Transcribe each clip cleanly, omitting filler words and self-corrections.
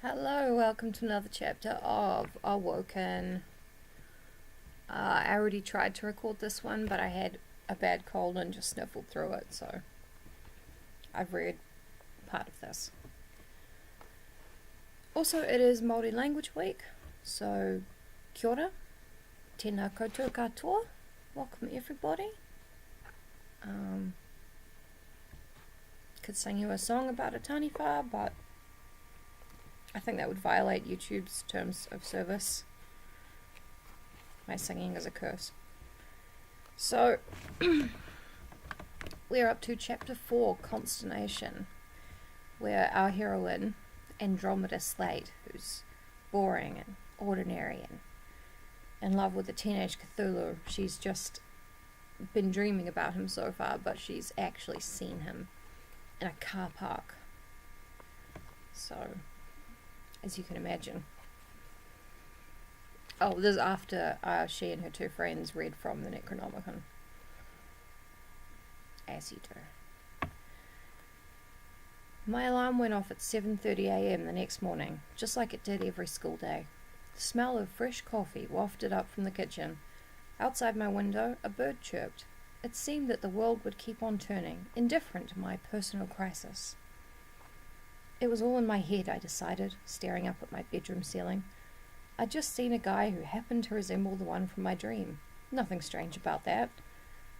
Hello, welcome to another chapter of Awoken. I already tried to record this one, but I had a bad cold and just sniffled through it, so I've read part of this. Also, it is Māori Language Week, so kia ora, tēnā koutou katoa, welcome everybody. Could sing you a song about a taniwha, but I think that would violate YouTube's terms of service. My singing is a curse. So, we're up to chapter 4, Consternation, where our heroine, Andromeda Slate, who's boring and ordinary and in love with the teenage Cthulhu, she's just been dreaming about him so far, but she's actually seen him in a car park. So, as you can imagine. Oh, this is after she and her two friends read from the Necronomicon. As you do. My alarm went off at 7:30 a.m. the next morning, just like it did every school day. The smell of fresh coffee wafted up from the kitchen. Outside my window, a bird chirped. It seemed that the world would keep on turning, indifferent to my personal crisis. It was all in my head, I decided, staring up at my bedroom ceiling. I'd just seen a guy who happened to resemble the one from my dream. Nothing strange about that.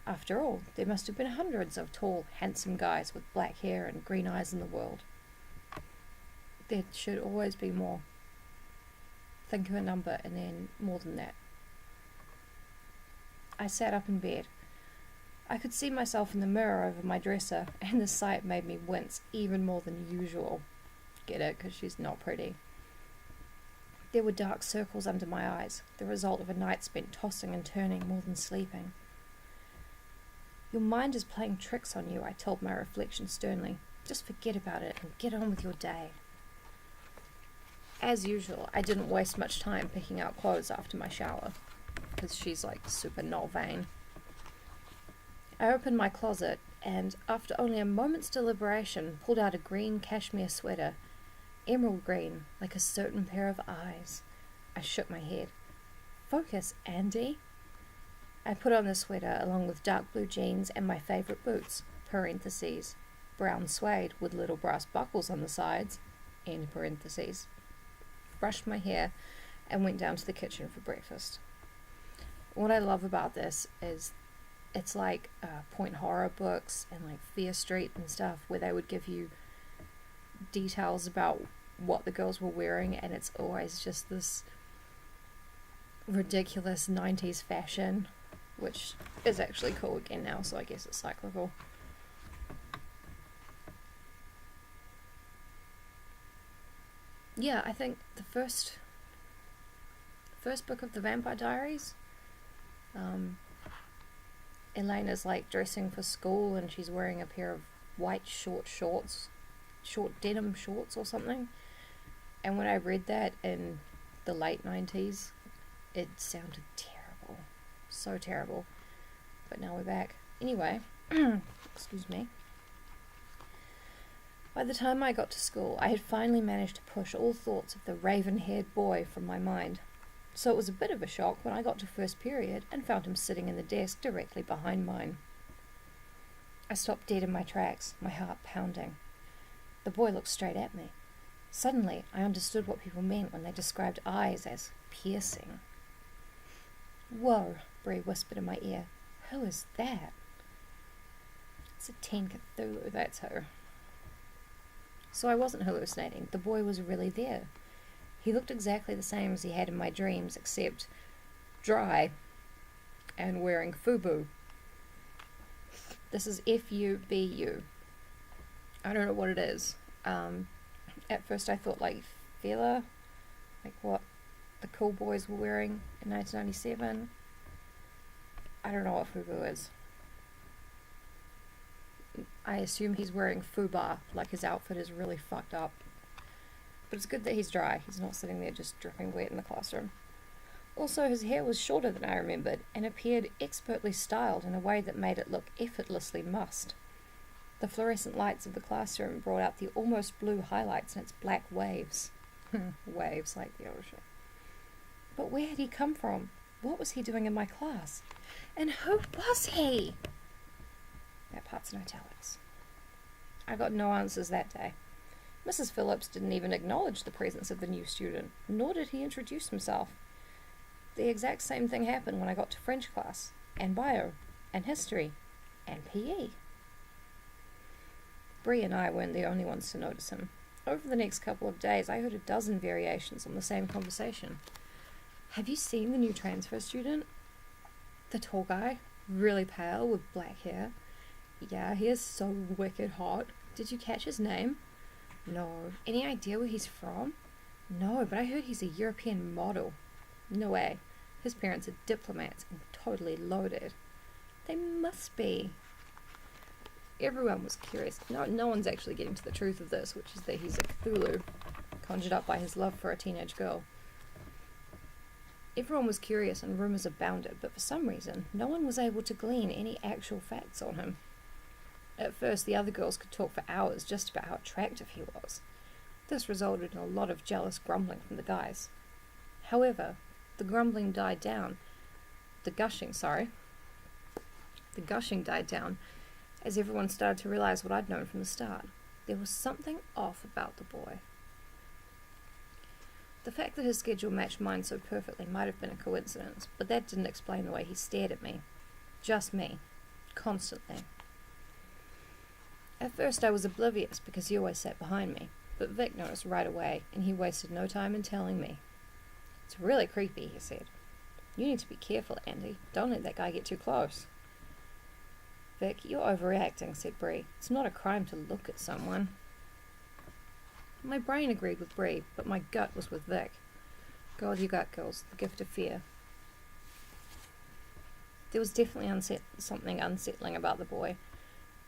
After all, there must have been hundreds of tall, handsome guys with black hair and green eyes in the world. There should always be more. Think of a number and then more than that. I sat up in bed. I could see myself in the mirror over my dresser, and the sight made me wince even more than usual. Get it, because she's not pretty. There were dark circles under my eyes, the result of a night spent tossing and turning more than sleeping. Your mind is playing tricks on you, I told my reflection sternly. Just forget about it and get on with your day. As usual, I didn't waste much time picking out clothes after my shower, because she's like super not vain. I opened my closet and, after only a moment's deliberation, pulled out a green cashmere sweater, emerald green, like a certain pair of eyes. I shook my head. Focus, Andy. I put on the sweater along with dark blue jeans and my favourite boots, parentheses, brown suede with little brass buckles on the sides, end parentheses. Brushed my hair and went down to the kitchen for breakfast. What I love about this is it's like point horror books and like Fear Street and stuff, where they would give you details about what the girls were wearing, and it's always just this ridiculous 90s fashion, which is actually cool again now, so I guess it's cyclical. Yeah, I think the first book of the Vampire Diaries, Elena's like dressing for school and she's wearing a pair of white short denim shorts or something. And when I read that in the late 90s, it sounded terrible. So terrible. But now we're back. Anyway, excuse me. By the time I got to school, I had finally managed to push all thoughts of the raven-haired boy from my mind. So it was a bit of a shock when I got to first period and found him sitting in the desk directly behind mine. I stopped dead in my tracks, my heart pounding. The boy looked straight at me. Suddenly, I understood what people meant when they described eyes as piercing. "Whoa," Bree whispered in my ear. "Who is that?" "It's a 10 Cthulhu, that's who." So I wasn't hallucinating. The boy was really there. He looked exactly the same as he had in my dreams, except dry and wearing FUBU. This is FUBU. I don't know what it is. At first I thought like Fela, like what the cool boys were wearing in 1997. I don't know what FUBU is. I assume he's wearing FUBA, like his outfit is really fucked up. But it's good that he's dry. He's not sitting there just dripping wet in the classroom. Also, his hair was shorter than I remembered, and appeared expertly styled in a way that made it look effortlessly mussed. The fluorescent lights of the classroom brought out the almost blue highlights in its black waves. Waves like the ocean. But where had he come from? What was he doing in my class? And who was he? That part's in italics. I got no answers that day. Mrs. Phillips didn't even acknowledge the presence of the new student, nor did he introduce himself. The exact same thing happened when I got to French class, and bio, and history, and PE. Bree and I weren't the only ones to notice him. Over the next couple of days, I heard a dozen variations on the same conversation. Have you seen the new transfer student? The tall guy, really pale, with black hair. Yeah, he is so wicked hot. Did you catch his name? No. Any idea where he's from? No, but I heard he's a European model. No way. His parents are diplomats and totally loaded. They must be. Everyone was curious. No one's actually getting to the truth of this, which is that he's a Cthulhu, conjured up by his love for a teenage girl. Everyone was curious and rumours abounded, but for some reason, no one was able to glean any actual facts on him. At first, the other girls could talk for hours just about how attractive he was. This resulted in a lot of jealous grumbling from the guys. However, the grumbling died down. The gushing died down as everyone started to realize what I'd known from the start. There was something off about the boy. The fact that his schedule matched mine so perfectly might have been a coincidence, but that didn't explain the way he stared at me. Just me. Constantly. At first I was oblivious because he always sat behind me, but Vic noticed right away, and he wasted no time in telling me. It's really creepy, he said. You need to be careful, Andy. Don't let that guy get too close. Vic, you're overreacting, said Bree. It's not a crime to look at someone. My brain agreed with Bree, but my gut was with Vic. Go with your gut, girls. The gift of fear. There was definitely something unsettling about the boy.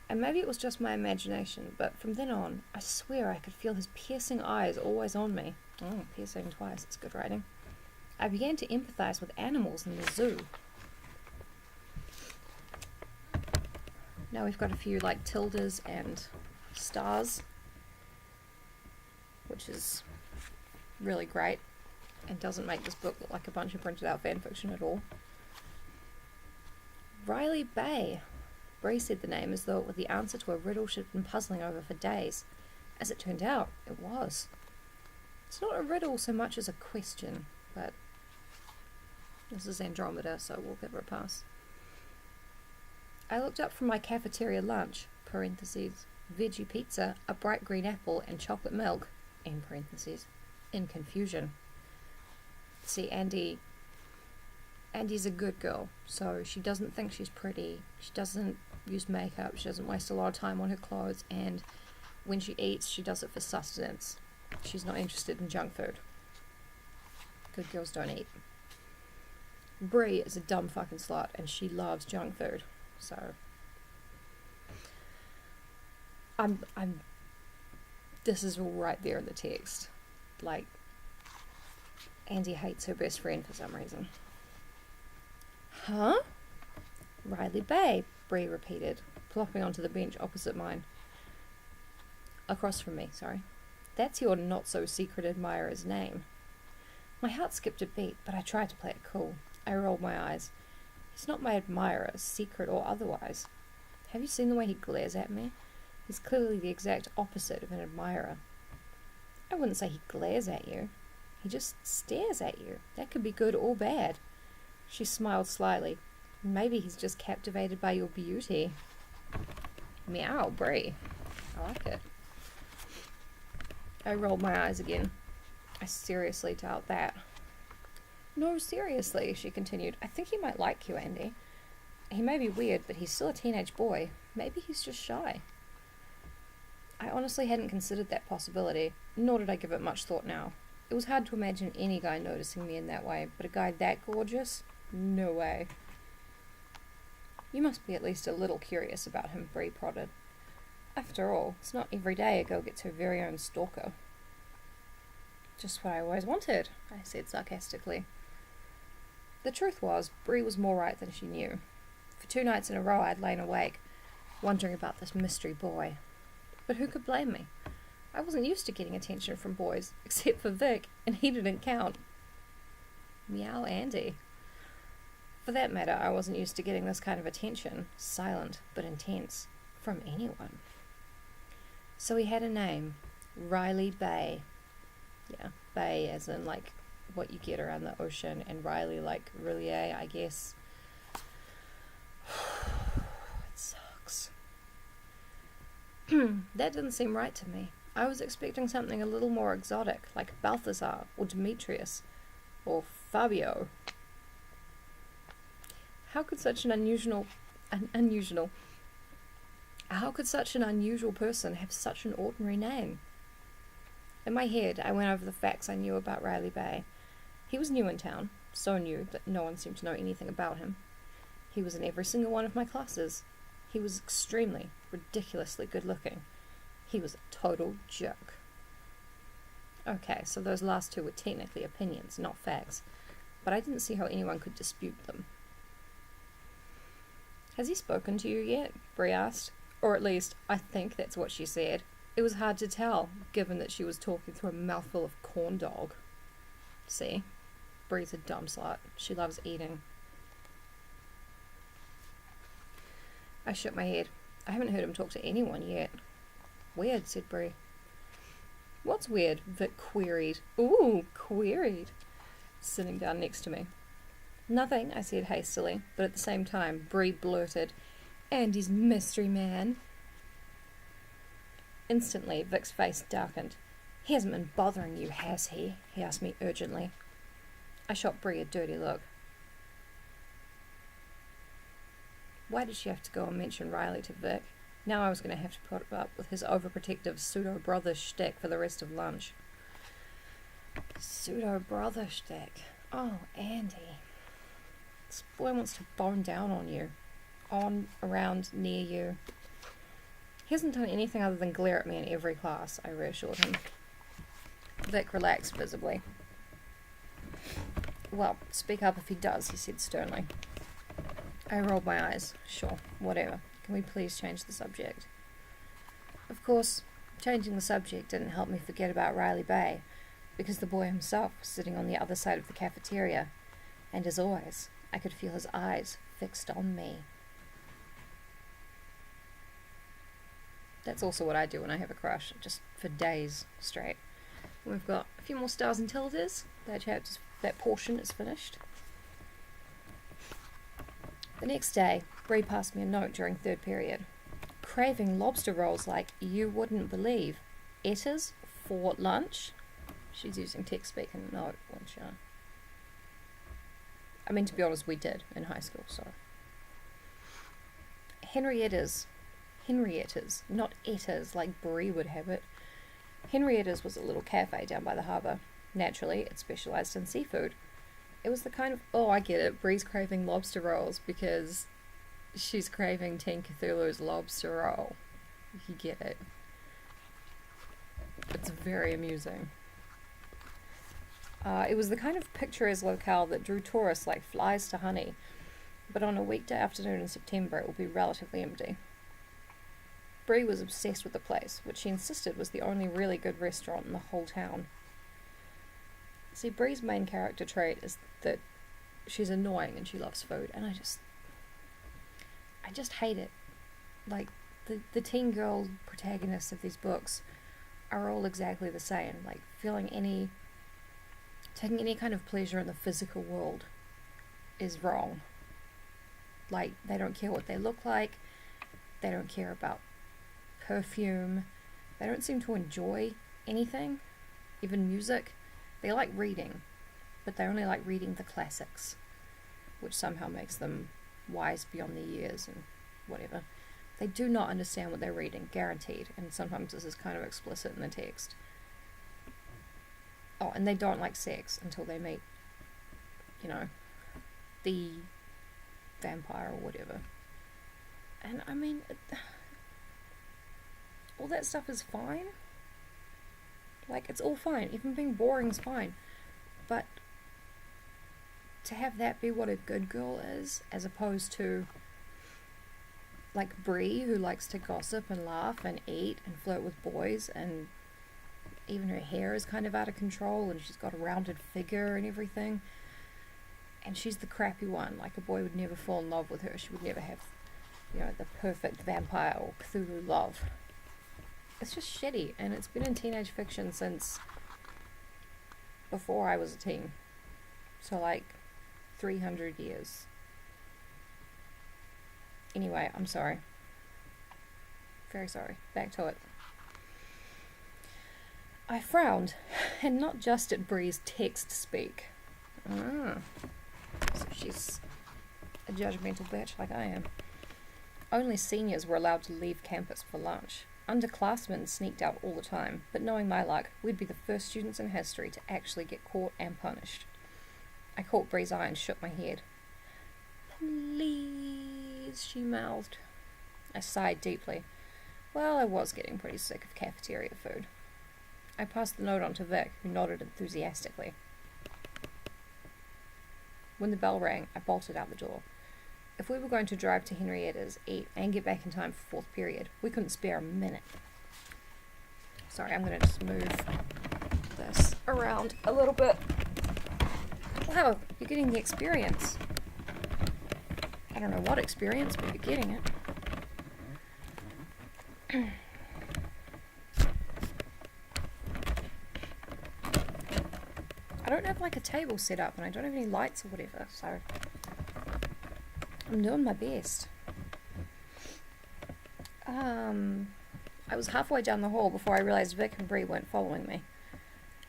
And maybe it was just my imagination, but from then on, I swear I could feel his piercing eyes always on me. Oh, piercing twice. It's good writing. I began to empathize with animals in the zoo. Now we've got a few like tildes and stars, which is really great and doesn't make this book look like a bunch of printed out fanfiction at all. Riley Bay. Bree said the name as though it were the answer to a riddle she'd been puzzling over for days. As it turned out, it was. It's not a riddle so much as a question, but this is Andromeda, so we'll give her a pass. I looked up from my cafeteria lunch, parentheses, veggie pizza, a bright green apple, and chocolate milk, in parentheses, in confusion. See, Andy's a good girl, so she doesn't think she's pretty, she doesn't use makeup, she doesn't waste a lot of time on her clothes, and when she eats, she does it for sustenance. She's not interested in junk food. Good girls don't eat. Bree is a dumb fucking slut, and she loves junk food, so this is all right there in the text. Like, Andy hates her best friend for some reason. Huh? Riley Bay, Bree repeated, plopping onto the bench opposite mine. Across from me, sorry. That's your not-so-secret admirer's name. My heart skipped a beat, but I tried to play it cool. I rolled my eyes. He's not my admirer, secret or otherwise. Have you seen the way he glares at me? He's clearly the exact opposite of an admirer. I wouldn't say he glares at you. He just stares at you. That could be good or bad. She smiled slyly. Maybe he's just captivated by your beauty. Meow, Bree. I like it. I rolled my eyes again. I seriously doubt that. No, seriously, she continued. I think he might like you, Andy. He may be weird, but he's still a teenage boy. Maybe he's just shy. I honestly hadn't considered that possibility, nor did I give it much thought now. It was hard to imagine any guy noticing me in that way, but a guy that gorgeous? No way. You must be at least a little curious about him, Bree prodded. After all, it's not every day a girl gets her very own stalker. Just what I always wanted, I said sarcastically. The truth was, Bree was more right than she knew. For 2 nights in a row I'd lain awake, wondering about this mystery boy. But who could blame me? I wasn't used to getting attention from boys, except for Vic, and he didn't count. Meow Andy. For that matter, I wasn't used to getting this kind of attention, silent but intense, from anyone. So he had a name, Riley Bay. Yeah, Bay as in like what you get around the ocean, and Riley like Rillier, I guess. It sucks. That didn't seem right to me. I was expecting something a little more exotic, like Balthazar or Demetrius or Fabio. How could such an unusual person have such an ordinary name? In my head, I went over the facts I knew about Riley Bay. He was new in town, so new that no one seemed to know anything about him. He was in every single one of my classes. He was extremely, ridiculously good looking. He was a total jerk. Okay, so those last two were technically opinions, not facts, but I didn't see how anyone could dispute them. Has he spoken to you yet? Bree asked. Or at least, I think that's what she said. It was hard to tell, given that she was talking through a mouthful of corn dog. See? Bree's a dumb slut. She loves eating. I shook my head. I haven't heard him talk to anyone yet. Weird, said Bree. What's weird? Vic queried. Ooh, queried. Sitting down next to me. Nothing, I said hastily, but at the same time, Bree blurted, Andy's mystery man. Instantly, Vic's face darkened. He hasn't been bothering you, has he? He asked me urgently. I shot Bree a dirty look. Why did she have to go and mention Riley to Vic? Now I was going to have to put up with his overprotective pseudo-brother shtick for the rest of lunch. Pseudo-brother shtick. Oh, Andy. This boy wants to bone down on you. On, around, near you. He hasn't done anything other than glare at me in every class, I reassured him. Vic relaxed visibly. Well, speak up if he does, he said sternly. I rolled my eyes. Sure, whatever. Can we please change the subject? Of course, changing the subject didn't help me forget about Riley Bay, because the boy himself was sitting on the other side of the cafeteria, and as always, I could feel his eyes fixed on me. That's also what I do when I have a crush, just for days straight. We've got a few more stars until it is. That portion is finished. The next day, Bree passed me a note during third period. Craving lobster rolls like you wouldn't believe. Etters for lunch? She's using text-speak in the note, which, I mean, to be honest, we did in high school, so. Henrietta's, not Etters like Bree would have it. Henrietta's was a little cafe down by the harbour. Naturally, it specialised in seafood. It was the kind of, oh, I get it, Bree's craving lobster rolls because she's craving Teen Cthulhu's lobster roll. You get it. It's very amusing. It was the kind of picturesque locale that drew tourists like flies to honey, but on a weekday afternoon in September it will be relatively empty. Bree was obsessed with the place, which she insisted was the only really good restaurant in the whole town. See, Bree's main character trait is that she's annoying and she loves food, and I just hate it. Like, the teen girl protagonists of these books are all exactly the same, like taking any kind of pleasure in the physical world is wrong. Like, they don't care what they look like, they don't care about perfume, they don't seem to enjoy anything, even music. They like reading, but they only like reading the classics, which somehow makes them wise beyond their years and whatever. They do not understand what they're reading, guaranteed, and sometimes this is kind of explicit in the text. Oh, and they don't like sex until they meet, the vampire or whatever. And I mean, all that stuff is fine. Like, it's all fine. Even being boring is fine. But to have that be what a good girl is, as opposed to, like, Bree, who likes to gossip and laugh and eat and flirt with boys and Even her hair is kind of out of control, and she's got a rounded figure and everything. And she's the crappy one. Like, a boy would never fall in love with her. She would never have, the perfect vampire or Cthulhu love. It's just shitty, and it's been in teenage fiction since before I was a teen. So, 300 years. Anyway, I'm sorry. Very sorry. Back to it. I frowned, and not just at Bree's text speak. So she's a judgmental bitch like I am. Only seniors were allowed to leave campus for lunch. Underclassmen sneaked out all the time, but knowing my luck, we'd be the first students in history to actually get caught and punished. I caught Bree's eye and shook my head. "Please," she mouthed. I sighed deeply. Well, I was getting pretty sick of cafeteria food. I passed the note on to Vic, who nodded enthusiastically. When the bell rang, I bolted out the door. If we were going to drive to Henrietta's, eat, and get back in time for fourth period, we couldn't spare a minute. Sorry, I'm going to just move this around a little bit. Wow, you're getting the experience. I don't know what experience, but you're getting it. I don't have a table set up, and I don't have any lights or whatever, so I'm doing my best. I was halfway down the hall before I realised Vic and Bree weren't following me.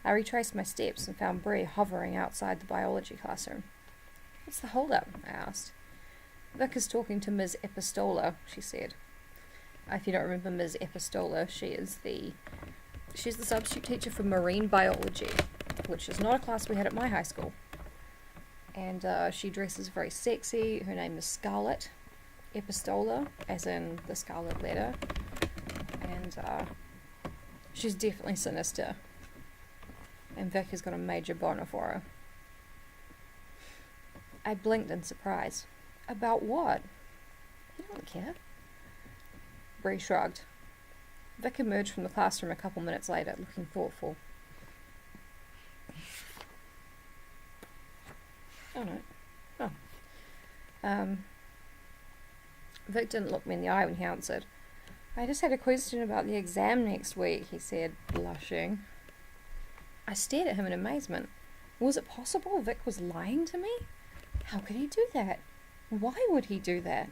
I retraced my steps and found Bree hovering outside the biology classroom. "What's the hold-up?" I asked. "Vic is talking to Ms. Epistola," she said. If you don't remember Ms. Epistola, she's the substitute teacher for marine biology, which is not a class we had at my high school. And she dresses very sexy. Her name is Scarlet Epistola, as in the Scarlet Letter. And she's definitely sinister. And Vic has got a major boner for her. I blinked in surprise. "About what?" "You don't care." Bree shrugged. Vic emerged from the classroom a couple minutes later, looking thoughtful. Oh no. Oh. Vic didn't look me in the eye when he answered. "I just had a question about the exam next week," he said, blushing. I stared at him in amazement. Was it possible Vic was lying to me? How could he do that? Why would he do that?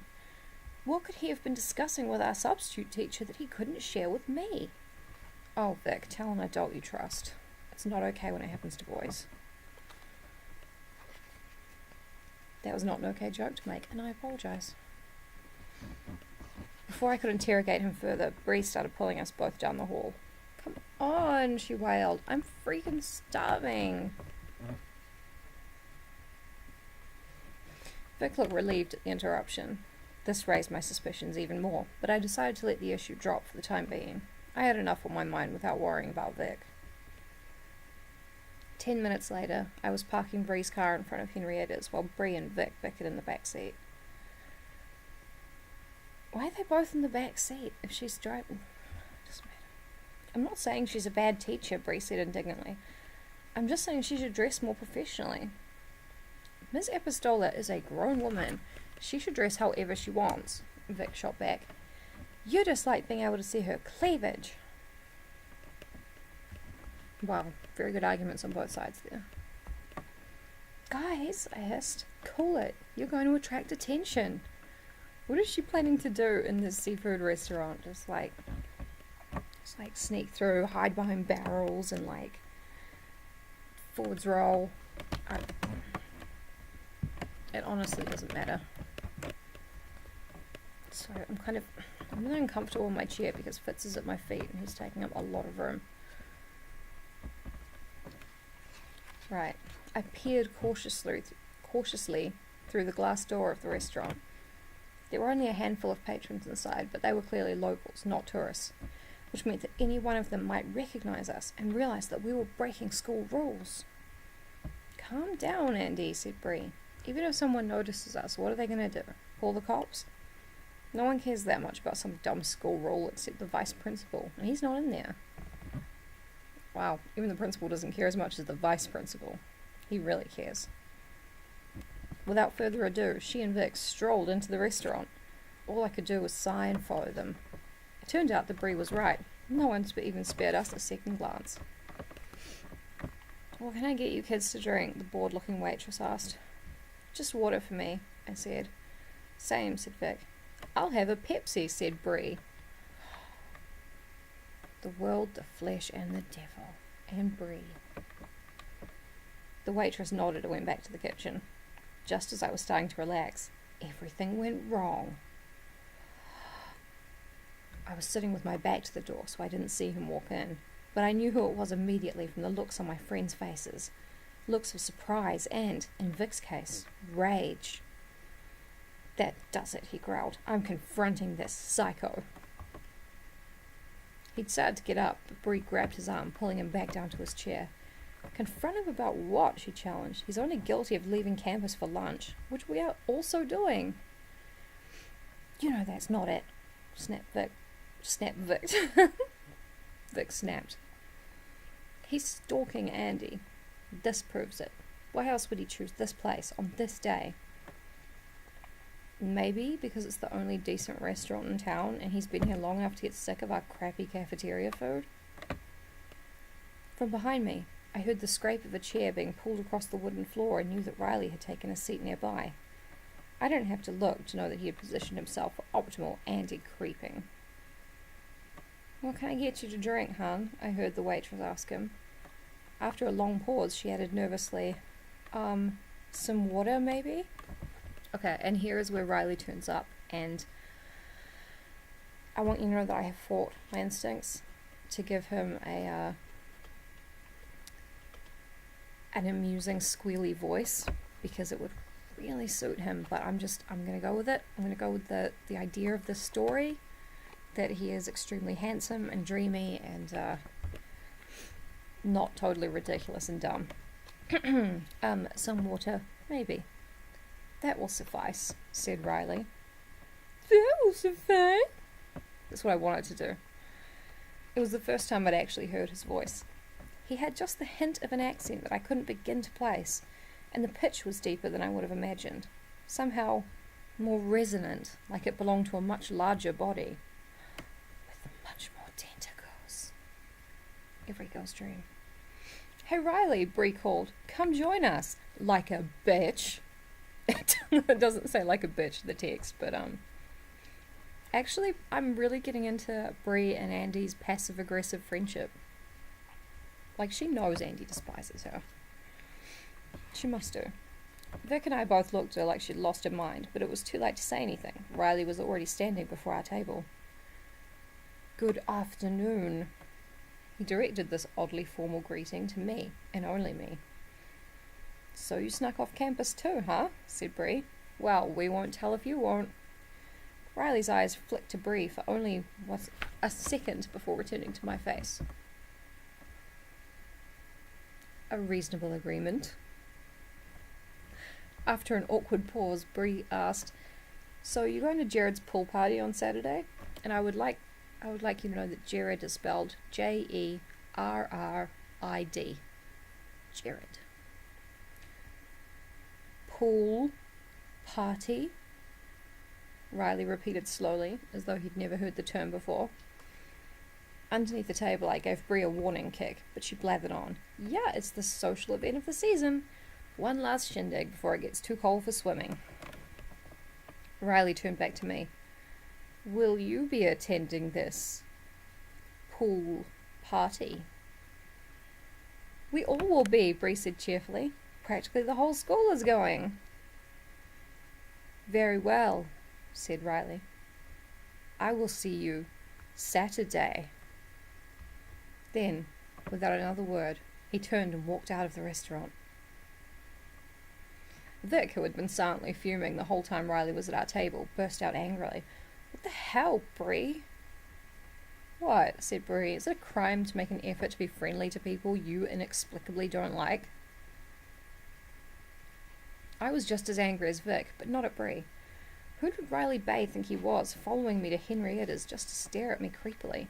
What could he have been discussing with our substitute teacher that he couldn't share with me? "Oh, Vic, tell an adult you trust. It's not okay when it happens to boys." That was not an okay joke to make, and I apologise. Before I could interrogate him further, Bree started pulling us both down the hall. "Come on," she wailed. "I'm freaking starving." Vic looked relieved at the interruption. This raised my suspicions even more, but I decided to let the issue drop for the time being. I had enough on my mind without worrying about Vic. 10 minutes later, I was parking Bree's car in front of Henrietta's while Bree and Vic bickered in the back seat. Why are they both in the back seat if she's driving? It doesn't matter. "I'm not saying she's a bad teacher," Bree said indignantly. "I'm just saying she should dress more professionally." "Ms. Epistola is a grown woman. She should dress however she wants," Vic shot back. "You just like being able to see her cleavage." Wow, very good arguments on both sides there. "Guys," I hissed, "cool it. You're going to attract attention." What is she planning to do in this seafood restaurant? Just sneak through, hide behind barrels, and forwards roll. It honestly doesn't matter. So I'm really uncomfortable in my chair because Fitz is at my feet and he's taking up a lot of room. Right. I peered cautiously through the glass door of the restaurant. There were only a handful of patrons inside, but they were clearly locals, not tourists, which meant that any one of them might recognize us and realize that we were breaking school rules. "Calm down, Andy," said Bree. "Even if someone notices us, what are they going to do? Call the cops? No one cares that much about some dumb school rule except the vice principal, and he's not in there." Wow, even the principal doesn't care as much as the vice principal. He really cares. Without further ado, she and Vic strolled into the restaurant. All I could do was sigh and follow them. It turned out that Bree was right. No one even spared us a second glance. "What can I get you kids to drink?" the bored-looking waitress asked. "Just water for me," I said. "Same," said Vic. "I'll have a Pepsi," said Bree. The world, the flesh, and the devil. And Bree. The waitress nodded and went back to the kitchen. Just as I was starting to relax, everything went wrong. I was sitting with my back to the door, so I didn't see him walk in, but I knew who it was immediately from the looks on my friends' faces. Looks of surprise and, in Vic's case, rage. "That does it," he growled. "I'm confronting this psycho." He'd started to get up, but Bree grabbed his arm, pulling him back down to his chair. "Confront him about what?" she challenged. "He's only guilty of leaving campus for lunch, which we are also doing." "You know that's not it," snapped Vic. Vic snapped. "He's stalking Andy. This proves it. Why else would he choose this place on this day?" "Maybe because it's the only decent restaurant in town and he's been here long enough to get sick of our crappy cafeteria food." From behind me, I heard the scrape of a chair being pulled across the wooden floor and knew that Riley had taken a seat nearby. I didn't have to look to know that he had positioned himself for optimal anti-creeping. "What can I get you to drink, hon?" I heard the waitress ask him. After a long pause, she added nervously, some water, maybe?" Okay, and here is where Riley turns up, and I want you to know that I have fought my instincts to give him an amusing squealy voice, because it would really suit him, but I'm gonna go with it. I'm gonna go with the idea of this story, that he is extremely handsome and dreamy and not totally ridiculous and dumb. Some water, maybe. "That will suffice," said Riley. "That will suffice?" That's what I wanted to do. It was the first time I'd actually heard his voice. He had just the hint of an accent that I couldn't begin to place, and the pitch was deeper than I would have imagined. Somehow more resonant, like it belonged to a much larger body. With much more tentacles. Every girl's dream. "Hey Riley," Bree called. "Come join us." Like a bitch. It doesn't say like a bitch in the text, but actually I'm really getting into Bree and Andy's passive-aggressive friendship. Like, she knows Andy despises her. She must do. Vic and I both looked at her like she'd lost her mind, but it was too late to say anything. Riley was already standing before our table. "Good afternoon." He directed this oddly formal greeting to me, and only me. "So you snuck off campus too, huh?" said Bree. "Well, we won't tell if you won't." Riley's eyes flicked to Bree for only a second before returning to my face. "A reasonable agreement." After an awkward pause, Bree asked, "So you're going to Jared's pool party on Saturday?" And I would like you to know that Jared is spelled Jerrid. Jared. "Pool party?" Riley repeated slowly, as though he'd never heard the term before. Underneath the table, I gave Bree a warning kick, but she blathered on. "Yeah, it's the social event of the season. One last shindig before it gets too cold for swimming." Riley turned back to me. "Will you be attending this pool party?" "We all will be," Bree said cheerfully. "Practically the whole school is going." "Very well," said Riley. "I will see you Saturday." Then, without another word, he turned and walked out of the restaurant. Vic, who had been silently fuming the whole time Riley was at our table, burst out angrily. "What the hell, Bree?" "What?" said Bree. "Is it a crime to make an effort to be friendly to people you inexplicably don't like?" I was just as angry as Vic, but not at Bree. Who did Riley Bay think he was, following me to Henrietta's just to stare at me creepily?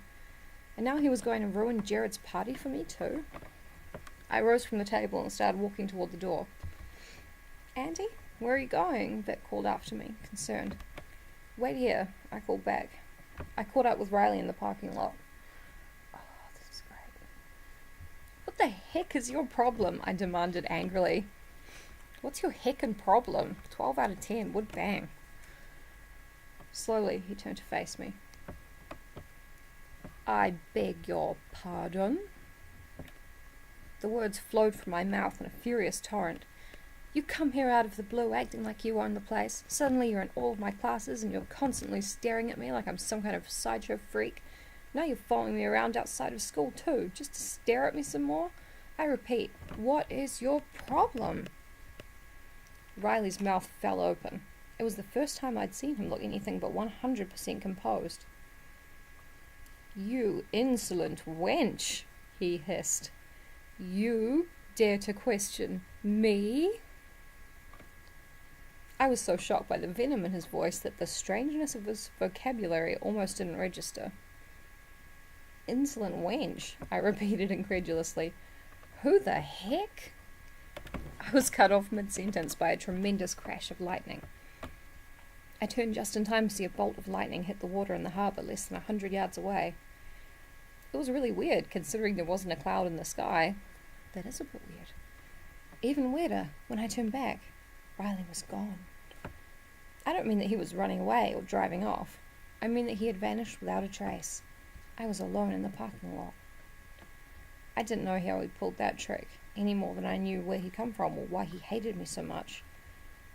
And now he was going to ruin Jared's party for me too. I rose from the table and started walking toward the door. Andy, where are you going? Vic called after me, concerned. Wait here, I called back. I caught up with Riley in the parking lot. Oh, this is great. What the heck is your problem? I demanded angrily. What's your heckin' problem? 12 out of 10 would bang. Slowly, he turned to face me. I beg your pardon? The words flowed from my mouth in a furious torrent. You come here out of the blue acting like you own the place. Suddenly you're in all of my classes and you're constantly staring at me like I'm some kind of sideshow freak. Now you're following me around outside of school too, just to stare at me some more? I repeat, what is your problem? Riley's mouth fell open. It was the first time I'd seen him look anything but 100% composed. You insolent wench, he hissed. You dare to question me? I was so shocked by the venom in his voice that the strangeness of his vocabulary almost didn't register. Insolent wench, I repeated incredulously. Who the heck? I was cut off mid-sentence by a tremendous crash of lightning. I turned just in time to see a bolt of lightning hit the water in the harbour less than 100 yards away. It was really weird, considering there wasn't a cloud in the sky. That is a bit weird. Even weirder, when I turned back, Riley was gone. I don't mean that he was running away or driving off. I mean that he had vanished without a trace. I was alone in the parking lot. I didn't know how he pulled that trick, any more than I knew where he'd come from or why he hated me so much.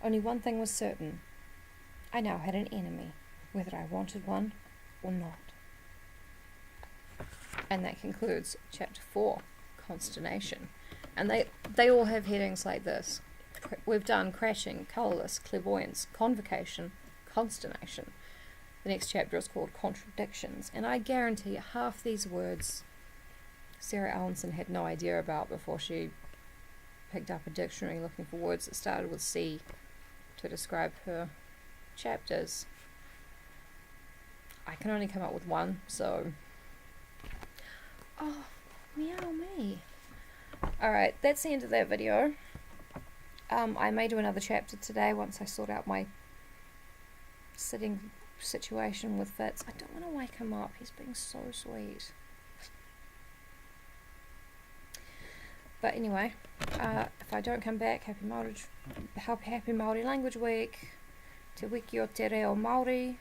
Only one thing was certain. I now had an enemy, whether I wanted one or not. And that concludes Chapter 4, Consternation. And they all have headings like this. We've done crashing, colourless, clairvoyance, convocation, consternation. The next chapter is called Contradictions, and I guarantee half these words Sarah Allinson had no idea about before she picked up a dictionary looking for words that started with C to describe her chapters. I can only come up with one, so... Oh, meow me. Alright, that's the end of that video. I may do another chapter today once I sort out my sitting situation with Fitz. I don't want to wake him up. He's being so sweet. But anyway, if I don't come back, happy Māori Language Week. Te wiki o te reo Māori.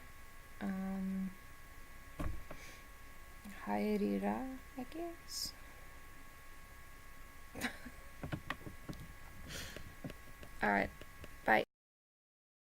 Haere rā, I guess. Alright.